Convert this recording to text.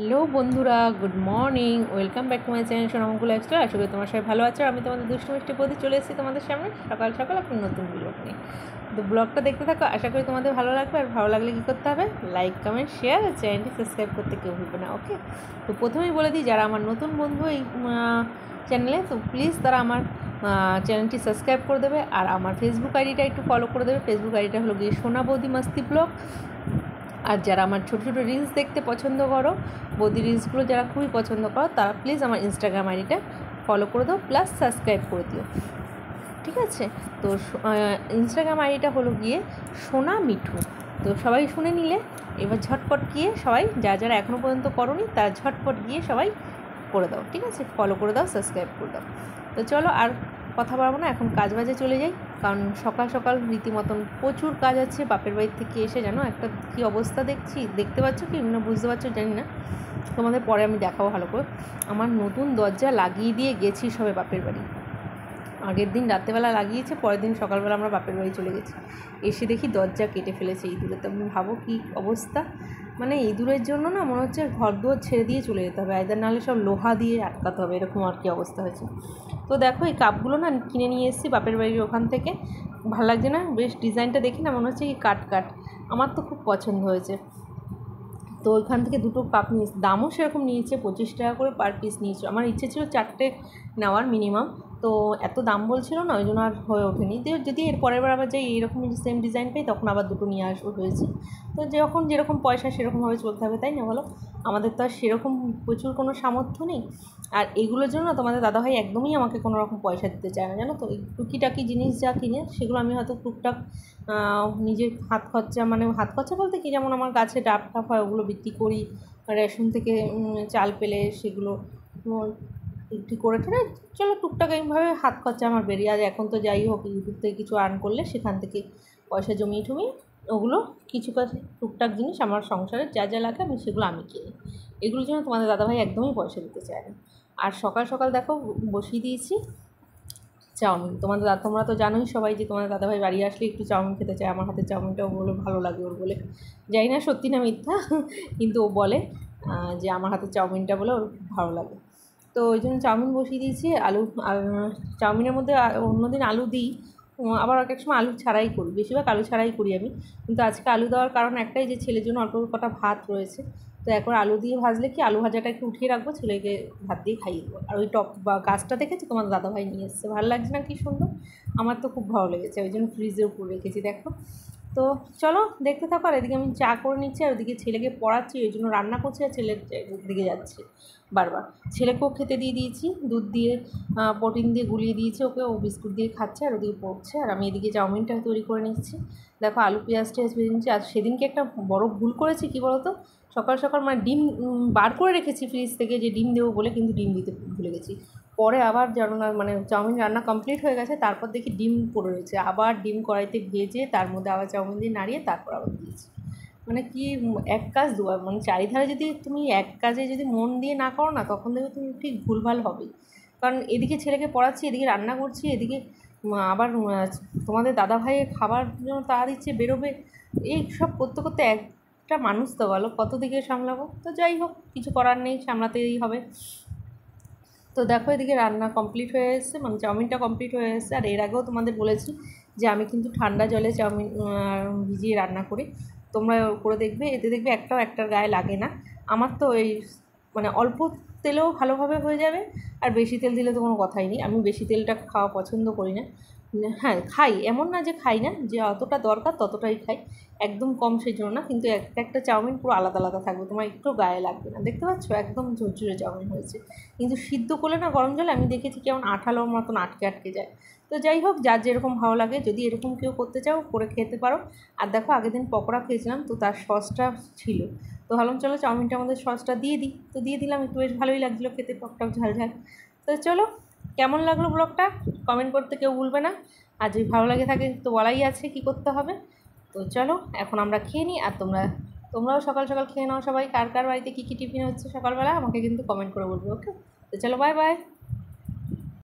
Hello বন্ধুরা, good morning. Welcome back to my channel Sonamukul lifestyle. আশা করি তোমার সবাই ভালো আছো। আমি তোমাদের দুষ্টু মিষ্টি প্রতি চলে এসেছি তোমাদের সামনে সকাল সকাল একটা নতুন ব্লগ নিয়ে। তো ব্লগটা দেখতে থাকো, আশা করি তোমাদের ভালো লাগবে। আর ভালো লাগলে কী করতে হবে? লাইক, কমেন্ট, শেয়ার আর চ্যানেলটি সাবস্ক্রাইব করতে কেউ ভুলবে না। ওকে, তো প্রথমেই বলে দিই, যারা আমার নতুন বন্ধু এই চ্যানেলে, তো প্লিজ তারা আমার চ্যানেলটি সাবস্ক্রাইব করে দেবে। আর আমার ফেসবুক আইডিটা একটু ফলো করে দেবে। ফেসবুক আইডিটা হলো গিয়ে সোনা বৌদি মাস্তি ব্লগ। আর যারা আমার ছোটো ছোটো রিলস দেখতে পছন্দ করো, বৌদি রিলসগুলো যারা খুবই পছন্দ করো, তারা প্লিজ আমার ইনস্টাগ্রাম আইডিটা ফলো করে দাও, প্লাস সাবস্ক্রাইব করে দিও। ঠিক আছে? তো ইনস্টাগ্রাম আইডিটা হলো গিয়ে সোনা মিঠু। তো সবাই শুনে নিলে, এবার ঝটপট গিয়ে সবাই যারা এখনও পর্যন্ত করোনি তারা ঝটপট গিয়ে সবাই করে দাও। ঠিক আছে? ফলো করে দাও, সাবস্ক্রাইব করে দাও। তো চলো আর কথা বলবো না, এখন কাজ বাজে চলে যাই। কারণ সকাল সকাল রীতিমতন প্রচুর কাজ আছে। বাপের বাড়ির থেকে এসে জানো একটা কী অবস্থা দেখতে পাচ্ছ কি না বুঝতে পারছো জানি না, তোমাদের পরে আমি দেখাবো ভালো করে। আমার নতুন দরজা লাগিয়ে দিয়ে গেছি সবে বাপের বাড়ি। আগের দিন রাত্রেবেলা লাগিয়েছে, পরের দিন সকালবেলা আমরা বাপের বাড়ি চলে গেছি। এসে দেখি দরজা কেটে ফেলেছে ইঁদুরে। তো আমি ভাবো কী অবস্থা, মানে ইঁদুরের জন্য না মনে হচ্ছে ঘর দুয়ার ছেড়ে দিয়ে চলে যেতে হবে, আইদার নাহলে সব লোহা দিয়ে আটকাতে হবে, এরকম আর কি অবস্থা হয়েছে। তো দেখো এই কাপগুলো না কিনে নিয়ে এসেছি বাপের বাড়ির ওখান থেকে। ভালো লাগছে না? বেশ ডিজাইনটা দেখি না মনে হচ্ছে কি কাট, আমার তো খুব পছন্দ হয়েছে। তো ওইখান থেকে দুটো কাপ নিয়েছি, দামও সেরকম নিয়েছে, 25 টাকা করে পার পিস নিয়েছে। আমার ইচ্ছে ছিল 4টে নেওয়ার মিনিমাম, তো এত দাম বলছিল না, ওই জন্য আর হয়ে ওঠেনি। যদি এর পরের বার আবার যাই এইরকম সেম ডিজাইন পাই, তখন আবার দুটো নিয়ে আসবো হয়েছে। তো যখন যেরকম পয়সা সেরকমভাবে চলতে হবে, তাই না বলো? আমাদের তো আর সেরকম প্রচুর কোনো সামর্থ্য নেই। আর এগুলোর জন্য তোমাদের দাদাভাই একদমই আমাকে কোনো রকম পয়সা দিতে চায় না, জানো তো। এই টুকিটাকি জিনিস যা কিনে সেগুলো আমি হয়তো টুকটাক নিজের হাত খরচা, মানে হাত খরচা বলতে কি, যেমন আমার গাছে ডাব টাব হয় ওগুলো বিক্রি করি, রেশন থেকে চাল পেলে সেগুলো বিক্রি করে ঠেলে চলো টুকটাক এইভাবে হাত খরচা আমার বেরিয়ে। আর এখন তো যাই হোক, ইউটিউব থেকে কিছু আর্ন করলে সেখান থেকে পয়সা জমিয়ে টুমিয়ে ওগুলো কিছু কাজ টুকটাক জিনিস আমার সংসারে যা লাগে আমি সেগুলো আমি কিনি। এগুলোর জন্য তোমাদের দাদাভাই একদমই পয়সা দিতে চায় না। আর সকাল সকাল দেখো বসিয়ে দিয়েছি চাউমিন। তোমরা তো জানোই সবাই যে তোমাদের দাদাভাই বাড়ি আসলে একটু চাউমিন খেতে চায়। আমার হাতে চাউমিনটাও বলে ভালো লাগে ওর বলে, জানি না সত্যি না মিথ্যা, কিন্তু ও বলে যে আমার হাতে চাউমিনটা বলে ওর ভালো লাগে। তো ওই জন্য চাউমিন বসিয়ে দিয়েছি। আলু, চাউমিনের মধ্যে অন্যদিন আলু দিই, আবার এক এক সময় আলু ছাড়াই করি, বেশিরভাগ আলু ছাড়াই করি আমি। কিন্তু আজকে আলু দেওয়ার কারণ একটাই, যে ছেলের জন্য অল্প কটা ভাত রয়েছে। তো এখন আলু দিয়ে ভাজলে কি, আলু ভাজাটা একটু উঠিয়ে রাখবো, ছেলেকে ভাত দিয়ে খাইয়ে দেবো। আর ওই টপ বা গাছটা দেখেছি তোমার দাদাভাই নিয়ে এসেছে, ভালো লাগছে না কি সুন্দর? আমার তো খুব ভালো লেগেছে, ওই জন্য ফ্রিজের উপর রেখেছি দেখো। তো চলো দেখতে থাকো। আর এদিকে আমি চা করে নিচ্ছি, আর ওদিকে ছেলেকে পড়াচ্ছি, ওই জন্য রান্না করছি আর ছেলের দিকে যাচ্ছি বারবার। ছেলেকেও খেতে দিয়ে দিয়েছি, দুধ দিয়ে প্রোটিন দিয়ে গুলিয়ে দিয়েছি ওকে, ও বিস্কুট দিয়ে খাচ্ছে আর ওদিকে পড়ছে। আর আমি এদিকে চাউমিনটা তৈরি করে নিচ্ছি। দেখো আলু পেঁয়াজ টেয়াজ ভেজে নিচ্ছি। আর সেদিনকে একটা বড় ভুল করেছি, কী বলো তো, সকাল সকাল মানে ডিম বার করে রেখেছি ফ্রিজ থেকে যে ডিম দেবো বলে, কিন্তু ডিম দিতে ভুলে গেছি। পরে আবার জানো না, মানে চাউমিন রান্না কমপ্লিট হয়ে গেছে, তারপর দেখি ডিম পড়ে রয়েছে, আবার ডিম কড়াইতে ভেজে তার মধ্যে আবার চাউমিন দিয়ে নাড়িয়ে তারপর আবার দিয়েছি। মানে কি, এক কাজ দুবার, মানে চারিধারে যদি তুমি এক কাজে যদি মন দিয়ে না করো না, তখন দেখবে তুমি ঠিক ভুলভাল হবেই। কারণ এদিকে ছেলেকে পড়াচ্ছি, এদিকে রান্না করছি, এদিকে আবার তোমাদের দাদাভাইয়ের খাবার জন্য তাড়া দিচ্ছে বেরোবে, এই সব করতে করতে একটা মানুষ তো বলো কত দিকে সামলাবো। তো যাই হোক, কিছু করার নেই, সামলাতেই হবে। তো দেখো এদিকে রান্না কমপ্লিট হয়ে এসেছে, মানে চাউমিনটা কমপ্লিট হয়ে এসেছে। আর এর আগেও তোমাদের বলেছি যে আমি কিন্তু ঠান্ডা জলে চাউমিন ভিজিয়ে রান্না করি, তোমরা করে দেখবে, এতে দেখবে একটার গায়ে লাগে না। আমার তো এই মানে অল্প তেলেও ভালোভাবে হয়ে যাবে। আর বেশি তেল দিলে তো কোনো কথাই নেই, আমি বেশি তেলটা খাওয়া পছন্দ করি না। হ্যাঁ খাই, এমন না যে খাই না, যে অতটা দরকার ততটাই খাই, একদম কম সেই জন্য না। কিন্তু একটা চাউমিন পুরো আলাদা আলাদা থাকবে, তোমার একটু গায়ে লাগবে না। দেখতে পাচ্ছ একদম ঝরঝরে চাউমিন হয়েছে। কিন্তু সিদ্ধ করলে না গরম জলে আমি দেখেছি কেমন আঠালোর মতন আটকে যায়। তো যাই হোক, যার যেরকম ভালো লাগে, যদি এরকম কেউ করতে চাও করে খেতে পারো। আর দেখো আগের দিন পকোড়া খেয়েছিলাম, তো তার সসটা ছিল, তো ভাবলাম চলো চাউমিনটার মধ্যে সসটা দিয়ে দিই, তো দিয়ে দিলাম, একটু বেশ ভালোই লাগছিলো খেতে, টকটক ঝাল ঝাল। তো চলো, কেমন লাগলো ব্লগটা কমেন্ট করতে কেউ ভুলবে না। আর যদি ভালো লাগে থাকে তো বলাই আছে কী করতে হবে। তো চলো এখন আমরা খেয়ে নিই। আর তোমরাও সকাল সকাল খেয়ে নাও সবাই। কার কার বাড়িতে কী কী টিফিন হচ্ছে সকালবেলা আমাকে কিন্তু কমেন্ট করে বলবে। ওকে, তো চলো বাই বাই।